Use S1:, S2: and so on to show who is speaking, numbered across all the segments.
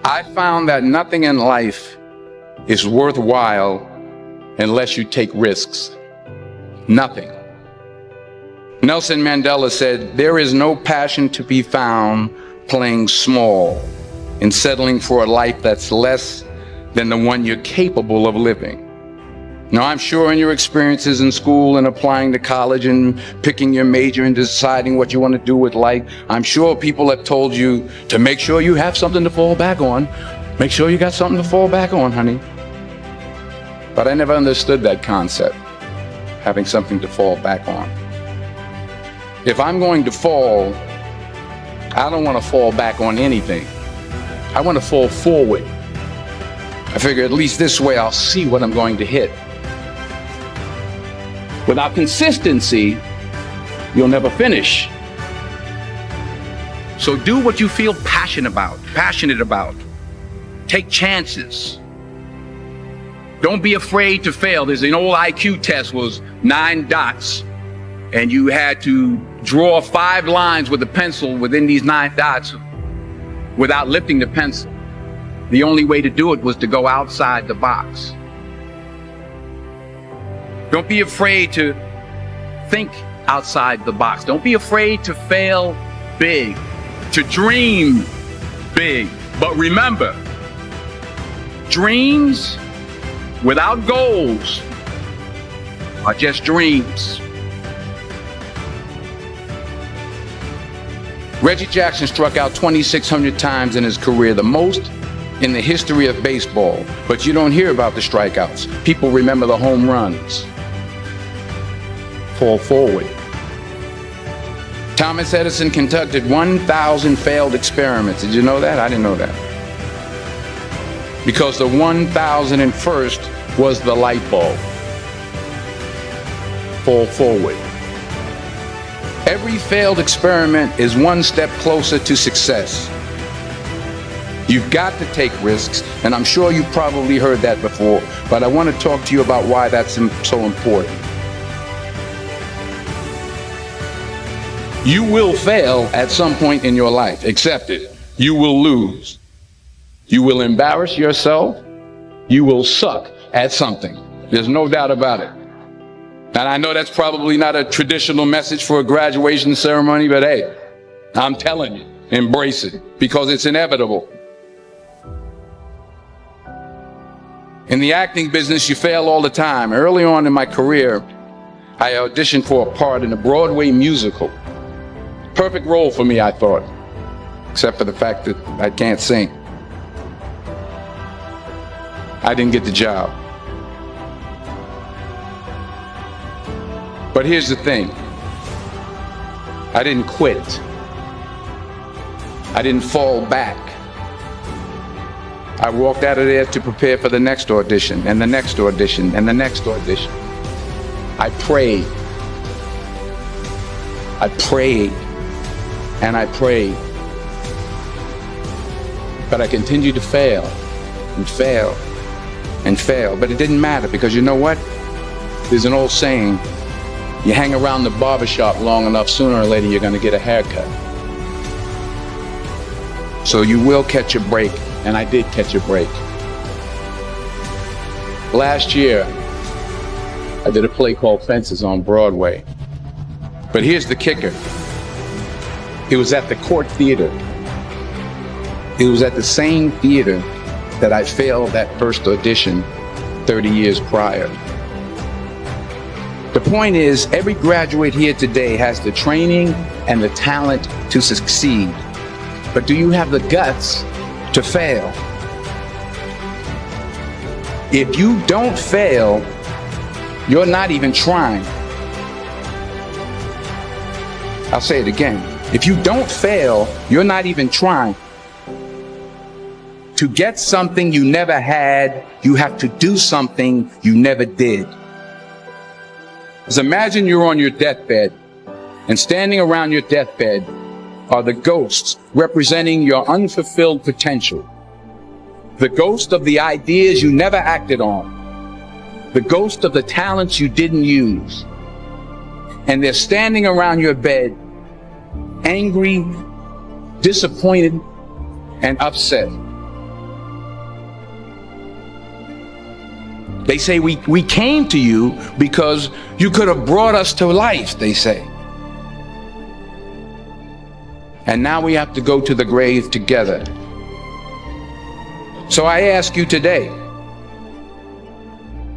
S1: I found that nothing in life is worthwhile unless you take risks. Nothing. Nelson Mandela said, "There is no passion to be found playing small and settling for a life that's less than the one you're capable of living." Now, I'm sure in your experiences in school and applying to college and picking your major and deciding what you want to do with life, I'm sure people have told you to make sure you have something to fall back on. Make sure you got something to fall back on, honey. But I never understood that concept, having something to fall back on. If I'm going to fall, I don't want to fall back on anything. I want to fall forward. I figure at least this way I'll see what I'm going to hit. Without consistency, you'll never finish. So do what you feel passionate about. Take chances. Don't be afraid to fail. There's an old IQ test, was 9 dots, and you had to draw 5 lines with a pencil within these 9 dots without lifting the pencil. The only way to do it was to go outside the box. Don't be afraid to think outside the box. Don't be afraid to fail big, to dream big. But remember, dreams without goals are just dreams. Reggie Jackson struck out 2,600 times in his career, the most in the history of baseball. But you don't hear about the strikeouts. People remember the home runs. Fall forward. Thomas Edison conducted 1,000 failed experiments. Did you know that? I didn't know that. Because the 1,001st was the light bulb. Fall forward. Every failed experiment is one step closer to success. You've got to take risks, and I'm sure you've probably heard that before, but I want to talk to you about why that's so important. You will fail at some point in your life. Accept it. You will lose. You will embarrass yourself. You will suck at something. There's no doubt about it. And I know that's probably not a traditional message for a graduation ceremony, but hey, I'm telling you, embrace it, because it's inevitable. In the acting business, you fail all the time. Early on in my career, I auditioned for a part in a Broadway musical. Perfect role for me, I thought, except for the fact that I can't sing. I didn't get the job. But here's the thing. I didn't quit. I didn't fall back. I walked out of there to prepare for the next audition, and the next audition, and the next audition. I prayed. I prayed. And I prayed. But I continued to fail and fail and fail. But it didn't matter, because you know what? There's an old saying, you hang around the barbershop long enough, sooner or later you're going to get a haircut. So you will catch a break, and I did catch a break. Last year, I did a play called Fences on Broadway. But here's the kicker. It was at the Court Theater. It was at the same theater that I failed that first audition 30 years prior. The point is, every graduate here today has the training and the talent to succeed. But do you have the guts to fail? If you don't fail, you're not even trying. I'll say it again. If you don't fail, you're not even trying. To get something you never had, you have to do something you never did. Just imagine you're on your deathbed, and standing around your deathbed are the ghosts representing your unfulfilled potential. The ghost of the ideas you never acted on. The ghost of the talents you didn't use. And they're standing around your bed, angry, disappointed, and upset. They say we came to you because you could have brought us to life, they say. And now we have to go to the grave together. So I ask you today,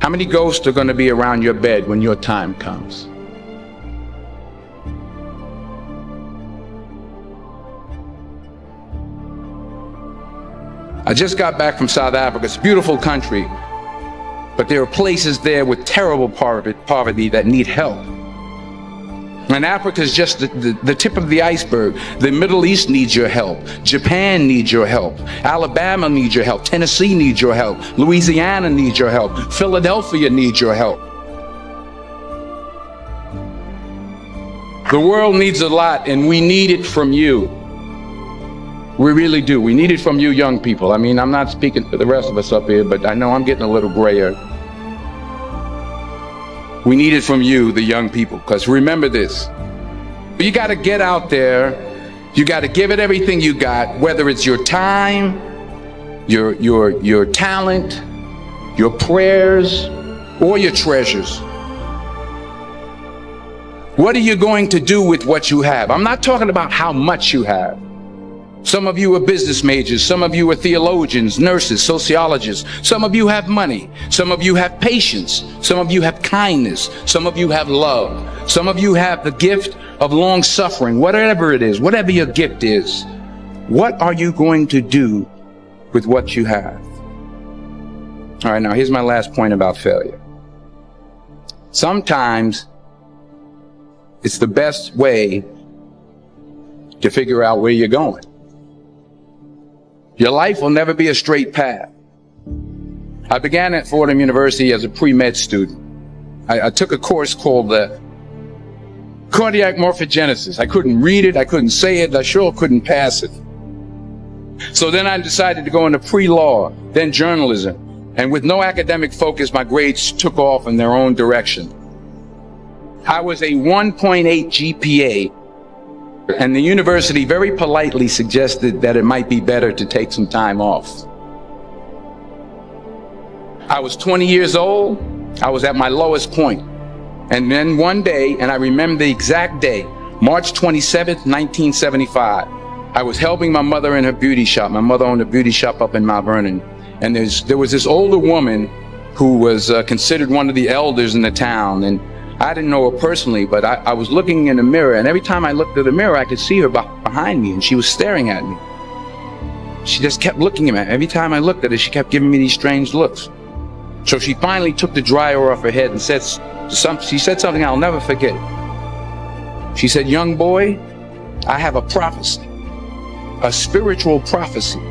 S1: how many ghosts are going to be around your bed when your time comes? I just got back from South Africa. It's a beautiful country, but there are places there with terrible poverty that need help. And Africa is just the tip of the iceberg. The Middle East needs your help. Japan needs your help. Alabama needs your help. Tennessee needs your help. Louisiana needs your help. Philadelphia needs your help. The world needs a lot, and we need it from you. We really do. We need it from you young people. I mean, I'm not speaking for the rest of us up here, but I know I'm getting a little grayer. We need it from you, the young people, because remember this. You got to get out there. You got to give it everything you got, whether it's your time, your talent, your prayers, or your treasures. What are you going to do with what you have? I'm not talking about how much you have. Some of you are business majors. Some of you are theologians, nurses, sociologists. Some of you have money. Some of you have patience. Some of you have kindness. Some of you have love. Some of you have the gift of long suffering. Whatever it is, whatever your gift is, what are you going to do with what you have? All right, now here's my last point about failure. Sometimes it's the best way to figure out where you're going. Your life will never be a straight path. I began at Fordham University as a pre-med student. I took a course called cardiac morphogenesis. I couldn't read it, I couldn't say it, I sure couldn't pass it. So then I decided to go into pre-law, then journalism. And with no academic focus, my grades took off in their own direction. I was a 1.8 GPA. And the university very politely suggested that it might be better to take some time off. I was 20 years old. I was at my lowest point. And then one day, and I remember the exact day, March 27th, 1975, I was helping my mother in her beauty shop. My mother owned a beauty shop up in Mount Vernon. And there was this older woman who was considered one of the elders in the town. And I didn't know her personally, but I was looking in the mirror, and every time I looked at the mirror, I could see her behind me, and she was staring at me. She just kept looking at me. Every time I looked at her, she kept giving me these strange looks. So she finally took the dryer off her head and she said something I'll never forget. She said, "Young boy, I have a prophecy, a spiritual prophecy."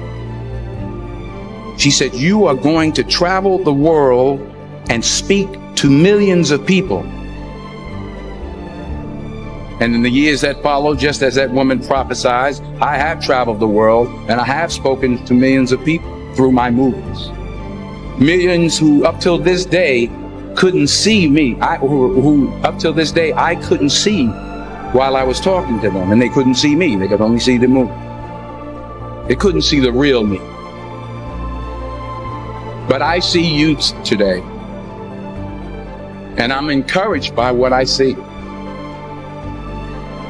S1: She said, "You are going to travel the world and speak to millions of people." And in the years that followed, just as that woman prophesied, I have traveled the world and I have spoken to millions of people through my movies. Millions who up till this day couldn't see me, who up till this day I couldn't see while I was talking to them, and they couldn't see me, they could only see the movie. They couldn't see the real me. But I see you today, and I'm encouraged by what I see.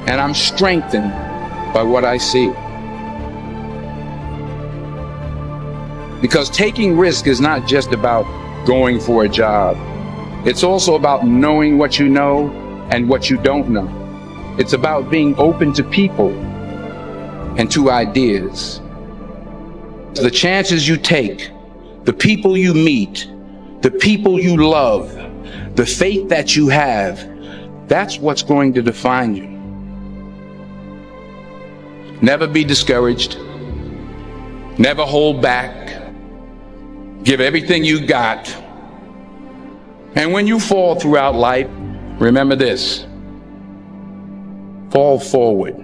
S1: And I'm strengthened by what I see. Because taking risk is not just about going for a job. It's also about knowing what you know and what you don't know. It's about being open to people and to ideas. The chances you take, the people you meet, the people you love, the faith that you have, that's what's going to define you. Never be discouraged. Never hold back. Give everything you got. And when you fall throughout life, remember this: fall forward.